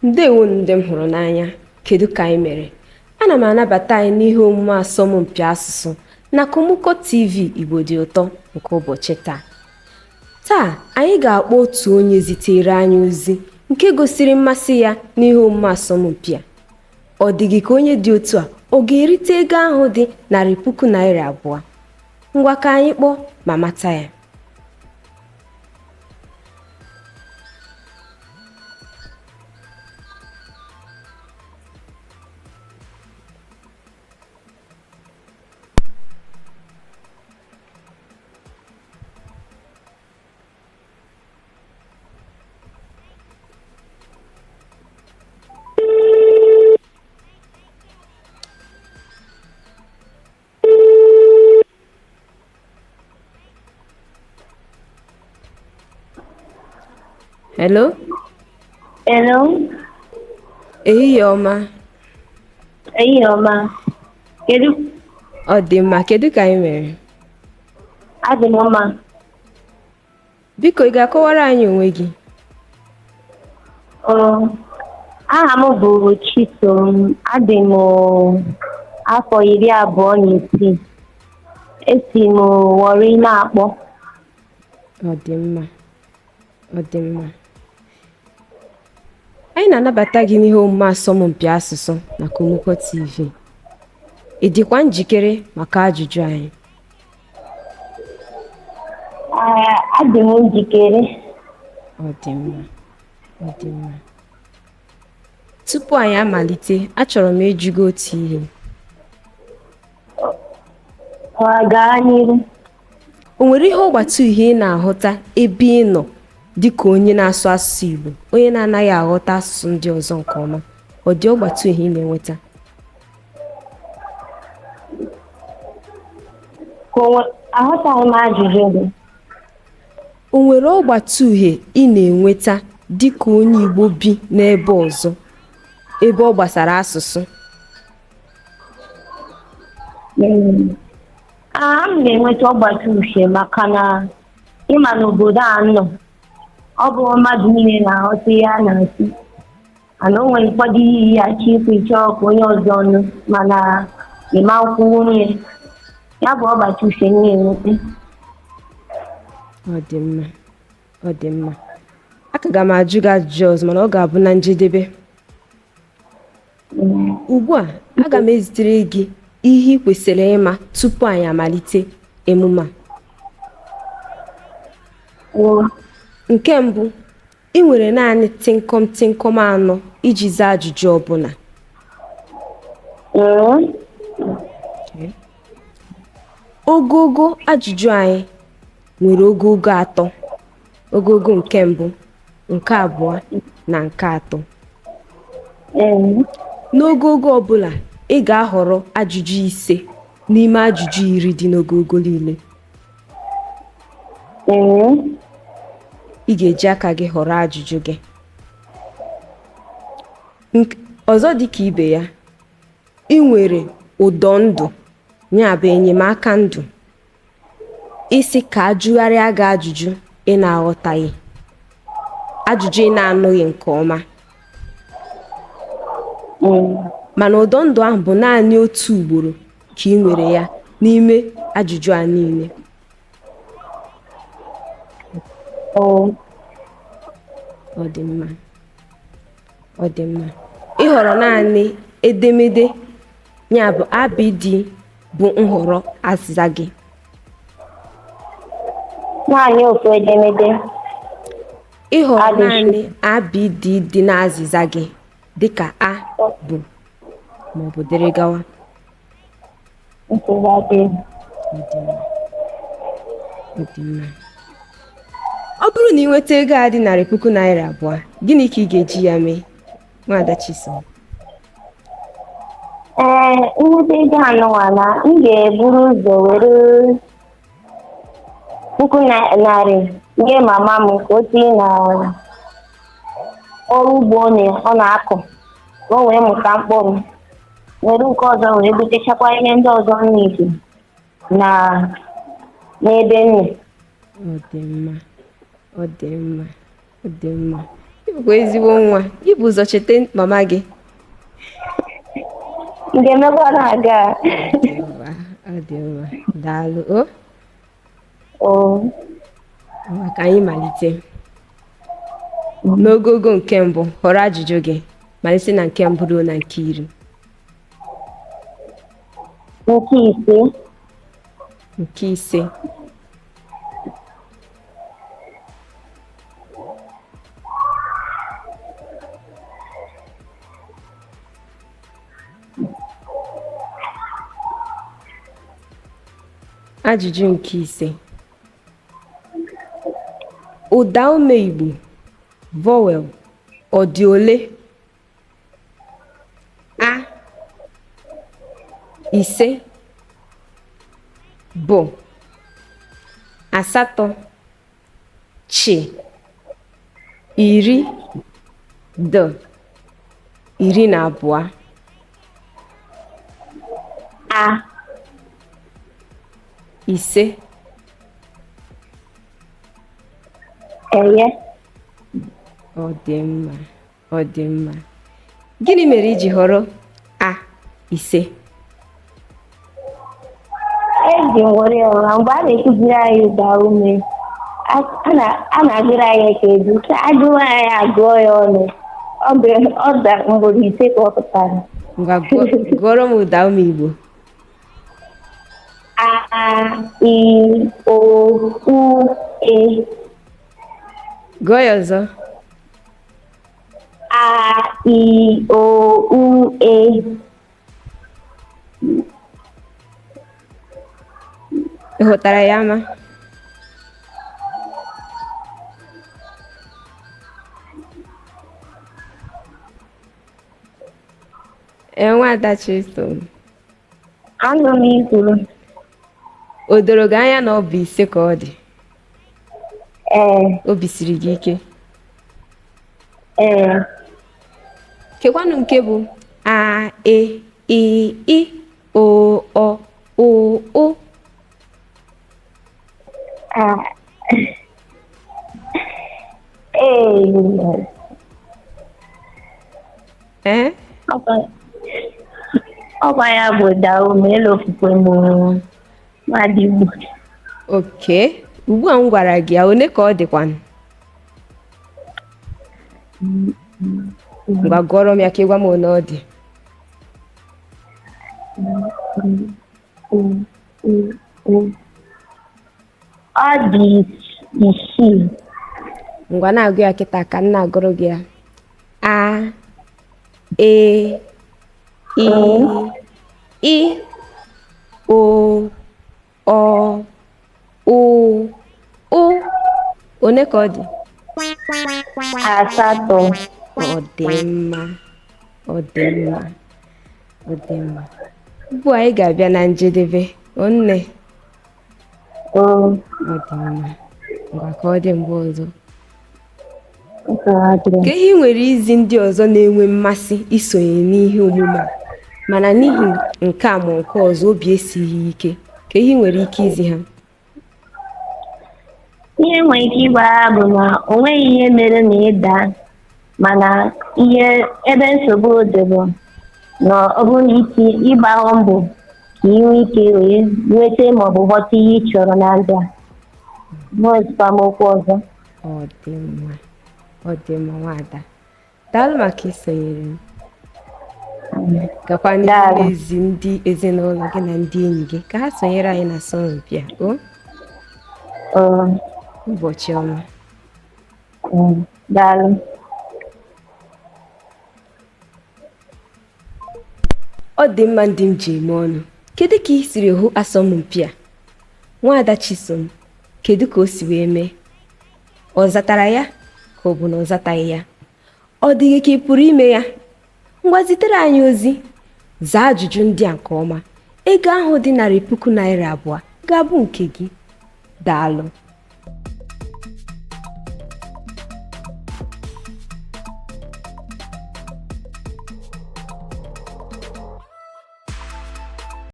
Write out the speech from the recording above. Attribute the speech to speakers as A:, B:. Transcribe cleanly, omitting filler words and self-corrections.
A: Ndewo ndị m hụrụ n'anya, kedu ka anyị mere? Ana m anabata anyị n'ihe omume asọmpi asụsụ na Komoko TV Igbo dị ụtọ nke ụbọchị taa. Taa anyị ga-akpọ otu onye zitere anyị ozi nke gosiri mmasị ya n'ihe omume asọmpi a. Ọ dị gị ka onye dị otu a ọ ga-erite ego ahụ dị 200,000? Ngwa ka anyị kpọọ ma mata ya. Hello?
B: Hello?
A: Ehihie ọma.
B: Ehihie ọma. Kedu?
A: Ọ dị mma, kedu ka anyị mere?
B: Adị m mma.
A: Biko ị ga-akọwara anyị onwe gị?
B: Aha m bụ Chisom. Adị m afọ 26. Esi m Warri na-akpọ.
A: Ọ dị mma. Ọ dị mma. Anyị na-anabata gị n'ihe omume asọmpi asụsụ na Komoko TV. Ị dịkwa njikere maka ajụjụ anyị?
B: Adị m njikere.
A: Ọ dị mma. Ọ dị mma. Tupu anyị amalite, achọrọ m ịjụ gị otu ihe.
B: Gaa n'ihu.
A: O nwere ihe ọgbata uhie ị na-ahụta ebe ị nọ dịka onye na-asụ asụsụ Igbo, onye na-anaghị aghọta asụsụ ndị ọzọ nke ọma? Ọ dị ọgbata uhie ị na-enweta?
B: Aghọtaghị m ajụjụ gị.
A: O nwere ọgbata uhie ị na-enweta dịka onye Igbo bi n'ebe ọzọ, ebe ọ gbasara asụsụ?
B: M na-enweta ọgbata uhie maka na ịma n'obodo a nọ, ọ bụ mmadụ niile na-aghọta ihe a na-asị. Mana o nwere ụfọdụ ihe ya achọ ikwu ịchọọ ka onye ọzọ ọnụ, mana ịma nkwuwu onye. Ya bụ ọgbata uhie m na-enweta.
A: Ọ dị mma. Ọ dị mma. Aga m ajụ gị ajụjụ ọzọ mana ọ ga-abụ na njedebe. Ugbu a, aga m ezitere gị ihe ị kwesịrị ịma tupu anyị amalite emume a. Nke mbụ, ị nwere naanị tịnkọm tịnkọm 4 iji zaa ajụjụ ọbụla. Ogogo ajụjụ anyị nwere ogogo 3. Ogogo nke mbụ, nke abụọ na nke atọ. N'ogogo ọbụla, ị ga-ahọrọ ajụjụ 5 n'ime ajụjụ 10 dị n'ogogo niile. Ị ga-eji aka gị họrọ ajụjụ gị. Ọzọ dị ka ibe ya, ị nwere ụdọ ndụ, ya bụ enyemaka ndụ. Isi ka ajụgharịa gị ajụjụ ị na-aghọtaghị, ajụjụ ị na-anụghị nke ọma. Mana ụdọ ndụ ahụ bụ naanị otu ugboro ka ị nwere ya n'ime ajụjụ a niile. Ọ dị mma. Ọ dị mma. Ị họrọ naanị edemede, ya bụ ABD bụ nhọrọ azịza gị.
B: Naanị ofu edemede.
A: Ị họrọ naanị ABD dị n'azịza gị, dịka A bụ maọbụ dịrị gawa.
B: Ọ dị
A: mma. Ọ dị mma. Ọ bụrụ na ị nweta ego a dị 200,000, gịnị ka ị ga-eji ya mee, Nwaada Chisom?
B: Nweta ego anụnwala, m ga-eburu ụzọ were 100,000 nye mama m ka o tinye na ọrụ ugbo ọ na-akọ, ka o wee mụta mkpụrụ. Were nke ọzọ wee butechakwa ihe ndị ọzọ n'ike n'ebe nne.
A: Ọ dị mma. Ọ dị mma. Ọ dị mma. ịbụ ezigbo nwa, ịbụ ụzọ cheta mama gị.
B: M ga-emekwa na-aga.
A: Ọ dị mma, ọ dị mma, daalụ.
B: Oo.
A: Ngwa ka anyị malite. N'ogogo nke mbụ, họrọ ajụjụ gị malite na nke mbụ ruo na nke iri.
B: Nke ise.
A: Nke ise. Ajụjụ nke ise. Ụda ume Igbo vowel ọ dị ole? A. Ise bụ asatọ chị iri d iri na abụọ.
B: A.
A: Ise.
B: Eye.
A: Ọ dị mma, ọ dị mma. Gịnị mere iji họrọ A. Ise?
B: Eji m were ya ụra mgbe a na-ekuziri anyị ụda ume a na-agụrụ anyị ka edu ka agụwa anyị agụọ ya ọnụ ọ da mgboro ise ka ọ pụtara.
A: Ngwa gụọrọ m ụda ume Igbo.
B: A, I, O, U, E.
A: Gụọ ya ọzọ.
B: A, I, O, U, E.
A: Ị hụtara ya ama? Nwada Chisom.
B: Anụ m ikwuru.
A: O doro gị anya na ọ bụ ise ka ọ dị?
B: Ee.
A: Obi siri gị ike?
B: Ee.
A: Kekwanụ nke bụ A, E, I, I, O, O, U, U.
B: Ee. Ọkwa ya bụ ụda ume elofukwe m mmadụ Igbo.
A: Oke, ugbu a m gwara gị ya, one ka ọ dịkwanụ? Ngwa gụọrọ m ya ka ị gwa m one ọ dị.
B: Ọ dị isii.
A: Ngwa na-agụ ya kịta ka m na-agụrụ gị ya. A, E, I, I, O, O, U, U. One ka ọ dị?
B: Asatọ.
A: Ọ dị mma, ọ dị mma, ọ dị mma. Ugbu a anyị ga-abịa na njedebe. Nne. Ọ dị mma. Ngwa ka ọ dị mgbe ọzọ. Ka ihe nwere izi ndị ọzọ na-enwe mmasị isonye n'ihe omume a mana n'ihi nke a ma nke ọzọ obi esighị ike, ka ihe nwere ike izi ha?
B: Ihe nwere ike ịgwa ha bụ na o nweghị ihe mere na ịda, mana ebe nsogbu dị bụ na ọ bụrụ na ịgba mbọ ka ị nwee ike wee nweta maọbụ ghọta ihe ị chọrọ na ndụ a. N'ezikpamokwu ọzọ.
A: Ọ dị mma, ọ dị mma nwada. Daalụ maka isonyere m. Gakwa n'ezi ndị ezinụlọ gị na ndị enyi gị ka ha sonyere anyị na asọmpi a. Ụbọchị ọma.
B: Daalụ.
A: Ọ dị mma ndị m ji eme ọnụ. Kedu ka ị siri hụ asọmpi a? Nwada Chisom, kedu ka o si wee mee? Ọ zatara ya ka ọ bụ na ọ zataghị ya? Ọ dịghị ka ị pụrụ ime ya? Ngwa zitere anyị ozi, zaa ajụjụ ndị a nke ọma. Ego ahụ dị 200,000 ga-abụ nke gị. Daalụ.